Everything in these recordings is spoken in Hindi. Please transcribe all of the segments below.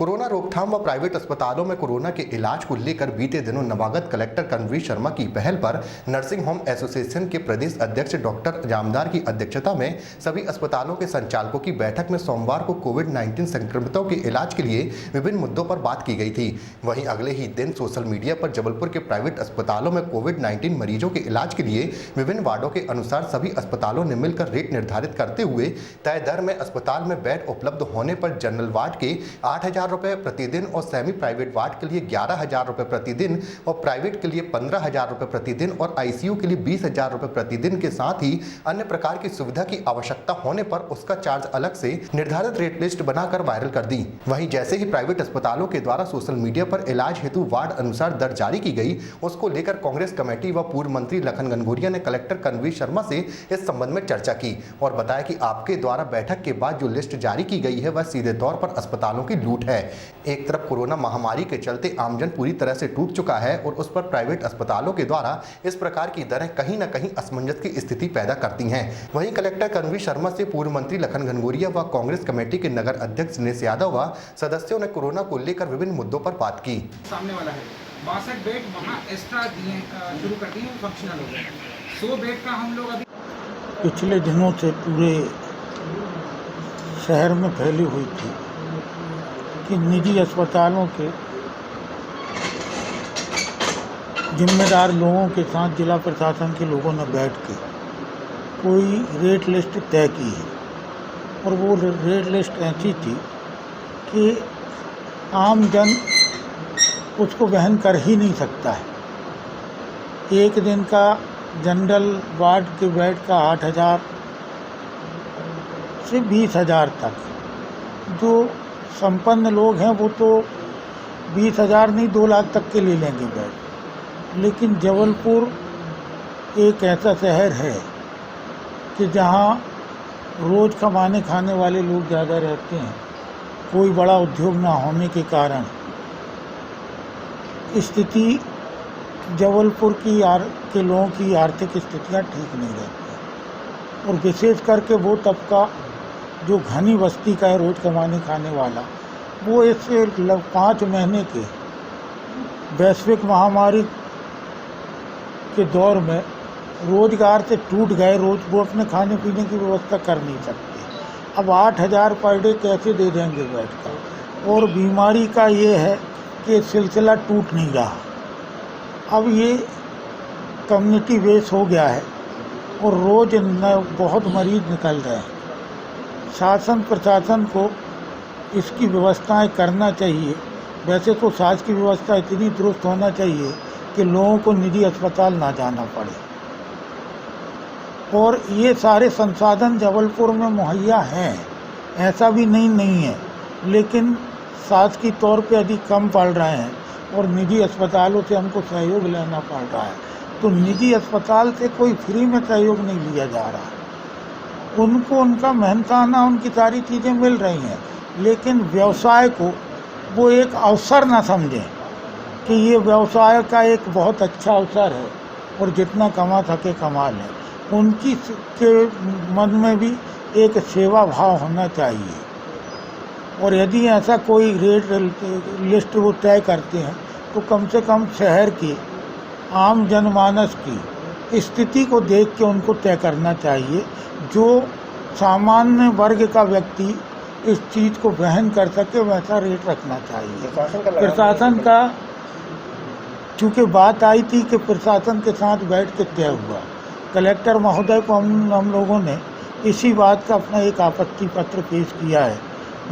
कोरोना रोकथाम व प्राइवेट अस्पतालों में कोरोना के इलाज को लेकर बीते दिनों नवागत कलेक्टर कनवीर शर्मा की पहल पर नर्सिंग होम एसोसिएशन के प्रदेश अध्यक्ष डॉक्टर जामदार की अध्यक्षता में सभी अस्पतालों के संचालकों की बैठक में सोमवार को कोविड-19 संक्रमितों के इलाज के लिए विभिन्न मुद्दों पर बात की गई थी। वहीं अगले ही दिन सोशल मीडिया पर जबलपुर के प्राइवेट अस्पतालों में कोविड-19 मरीजों के इलाज के लिए विभिन्न वार्डों के अनुसार सभी अस्पतालों ने मिलकर रेट निर्धारित करते हुए तय दर में अस्पताल में बेड उपलब्ध होने पर जनरल वार्ड के 8,000 रुपए प्रतिदिन और सेमी प्राइवेट वार्ड के लिए 11,000 रुपए प्रतिदिन और प्राइवेट के लिए 15,000 रुपए प्रतिदिन और आईसीयू के लिए 20,000 रुपए प्रतिदिन के साथ ही अन्य प्रकार की सुविधा की आवश्यकता होने पर उसका चार्ज अलग से निर्धारित रेट लिस्ट बनाकर वायरल कर दी। वहीं जैसे ही प्राइवेट अस्पतालों के द्वारा सोशल मीडिया पर इलाज हेतु वार्ड अनुसार दर जारी की गई, उसको लेकर कांग्रेस कमेटी व पूर्व मंत्री लखन घनघोरिया ने कलेक्टर कनवीर शर्मा से इस संबंध में चर्चा की और बताया कि आपके द्वारा बैठक के बाद जो लिस्ट जारी की गई है वह सीधे तौर पर अस्पतालों की लूट है। एक तरफ कोरोना महामारी के चलते आमजन पूरी तरह से टूट चुका है और उस पर प्राइवेट अस्पतालों के द्वारा इस प्रकार की दरें कहीं न कहीं असमंजस की स्थिति पैदा करती हैं। वहीं कलेक्टर कनवीर शर्मा से पूर्व मंत्री लखन घनघोरिया व कांग्रेस कमेटी के नगर अध्यक्ष दिनेश यादव व सदस्यों ने कोरोना को लेकर विभिन्न मुद्दों पर बात की। सामने वाला है 62 बेड वहाँ एक्स्ट्रा दिए शुरू कर दिए, फंक्शनल हो गए। 100 बेड का हम लोग अभी पिछले दिनों से पूरे शहर में फैली हुई थी कि निजी अस्पतालों के जिम्मेदार लोगों के साथ जिला प्रशासन के लोगों ने बैठ के कोई रेट लिस्ट तय की है और वो रेट लिस्ट ऐसी थी कि आम जन उसको वहन कर ही नहीं सकता है। एक दिन का जनरल वार्ड के बेड का 8,000 से 20,000 तक, जो संपन्न लोग हैं वो तो 20,000 नहीं 2 लाख तक के ले लेंगे बेड। लेकिन जबलपुर एक ऐसा शहर है कि जहाँ रोज़ कमाने खाने वाले लोग ज़्यादा रहते हैं। कोई बड़ा उद्योग ना होने के कारण स्थिति जबलपुर के लोगों की आर्थिक स्थितियाँ ठीक नहीं रहती और विशेष करके वो तबका जो घनी बस्ती का है रोज़ कमाने खाने वाला, वो इससे 5 महीने के वैश्विक महामारी के दौर में रोजगार से टूट गए। रोज वो अपने खाने पीने की व्यवस्था कर नहीं सकते। अब 8,000 पर डे कैसे दे देंगे बेड का? और बीमारी का ये है कि सिलसिला टूट नहीं रहा। अब ये कम्युनिटी बेस हो गया है और रोज़ बहुत मरीज निकल रहे हैं। शासन प्रशासन को इसकी व्यवस्थाएं करना चाहिए। वैसे तो स्वास्थ्य की व्यवस्था इतनी दुरुस्त होना चाहिए कि लोगों को निजी अस्पताल ना जाना पड़े और ये सारे संसाधन जबलपुर में मुहैया हैं, ऐसा भी नहीं है, लेकिन स्वास्थ्य की तौर पे अधिक कम पड़ रहे हैं और निजी अस्पतालों से हमको सहयोग लेना पड़ रहा है। तो निजी अस्पताल से कोई फ्री में सहयोग नहीं लिया जा रहा है। उनको उनका मेहनताना उनकी सारी चीज़ें मिल रही हैं, लेकिन व्यवसाय को वो एक अवसर ना समझें कि ये व्यवसाय का एक बहुत अच्छा अवसर है और जितना कमा सके कमा लें। उनकी के मन में भी एक सेवा भाव होना चाहिए और यदि ऐसा कोई रेट लिस्ट वो तय करते हैं तो कम से कम शहर की आम जनमानस की स्थिति को देख के उनको तय करना चाहिए। जो सामान्य वर्ग का व्यक्ति इस चीज़ को वहन कर सके वैसा रेट रखना चाहिए। प्रशासन का चूँकि बात आई थी कि प्रशासन के साथ बैठ के तय हुआ, कलेक्टर महोदय को हम लोगों ने इसी बात का अपना एक आपत्ति पत्र पेश किया है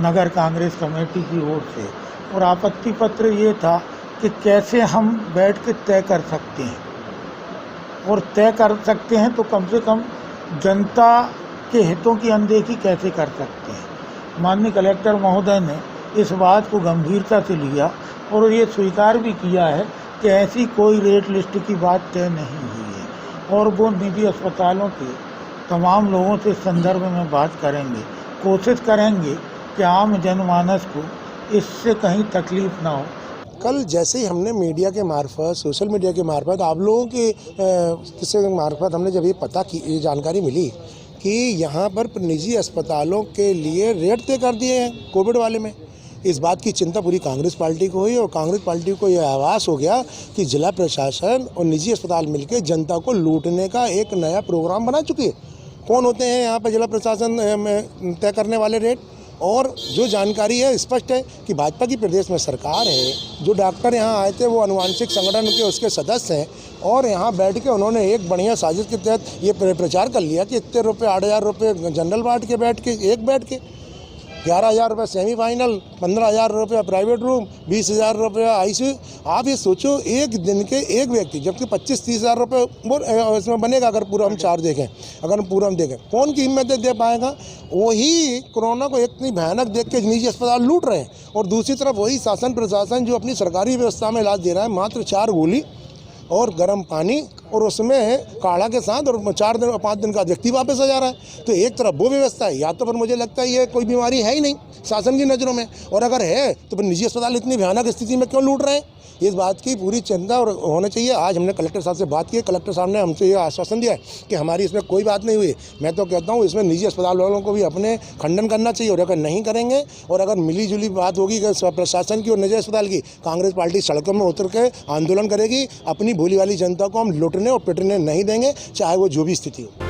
नगर कांग्रेस कमेटी की ओर से। और आपत्ति पत्र ये था कि कैसे हम बैठ के तय कर सकते हैं और तय कर सकते हैं तो कम से कम जनता के हितों की अनदेखी कैसे कर सकते हैं। माननीय कलेक्टर महोदय ने इस बात को गंभीरता से लिया और ये स्वीकार भी किया है कि ऐसी कोई रेट लिस्ट की बात तय नहीं हुई है और वो निजी अस्पतालों के तमाम लोगों से संदर्भ में बात करेंगे। कोशिश करेंगे कि आम जनमानस को इससे कहीं तकलीफ ना हो। कल जैसे ही हमने मीडिया के मार्फत, सोशल मीडिया के मार्फत, आप लोगों के किसी मार्फत हमने जब ये जानकारी मिली कि यहाँ पर निजी अस्पतालों के लिए रेट तय कर दिए हैं कोविड वाले में, इस बात की चिंता पूरी कांग्रेस पार्टी को हुई और कांग्रेस पार्टी को यह आभास हो गया कि जिला प्रशासन और निजी अस्पताल मिलकर जनता को लूटने का एक नया प्रोग्राम बना चुकी है। कौन होते हैं यहाँ पर जिला प्रशासन में तय करने वाले रेट? और जो जानकारी है स्पष्ट है कि भाजपा की प्रदेश में सरकार है, जो डॉक्टर यहाँ आए थे वो अनुवांशिक संगठन के उसके सदस्य हैं और यहाँ बैठ के उन्होंने एक बढ़िया साजिश के तहत ये प्रचार कर लिया कि इतने रुपये 8,000 रुपये जनरल वार्ड के बैठ के 11,000 रुपये सेमीफाइनल, 15,000 रुपये प्राइवेट रूम, 20,000 रुपये ICU। आप ये सोचो एक दिन के एक व्यक्ति, जबकि 25-30,000 रुपये इसमें बनेगा अगर पूरा हम देखें। कौन की हिम्मत दे पाएगा? वही कोरोना को इतनी भयानक देख के निजी अस्पताल लूट रहे हैं और दूसरी तरफ वही शासन प्रशासन जो अपनी सरकारी व्यवस्था में इलाज दे रहा है, मात्र 4 गोली और गर्म पानी और उसमें काढ़ा के साथ और 4-5 दिन का व्यक्ति वापस आ जा रहा है। तो एक तरफ वो व्यवस्था है, या तो फिर मुझे लगता है ये कोई बीमारी है ही नहीं शासन की नज़रों में, और अगर है तो फिर निजी अस्पताल इतनी भयानक स्थिति में क्यों लूट रहे हैं? इस बात की पूरी चिंता और होना चाहिए। आज हमने कलेक्टर साहब से बात की, कलेक्टर साहब ने हमसे ये आश्वासन दिया है कि हमारी इसमें कोई बात नहीं हुई। मैं तो कहता हूँ इसमें निजी अस्पताल वालों को भी अपने खंडन करना चाहिए और अगर नहीं करेंगे और अगर मिली जुली बात होगी प्रशासन की और निजी अस्पताल की, कांग्रेस पार्टी सड़कों में उतर के आंदोलन करेगी। अपनी भोली वाली जनता को हम लूटने और पिटने नहीं देंगे, चाहे वो जो भी स्थिति हो।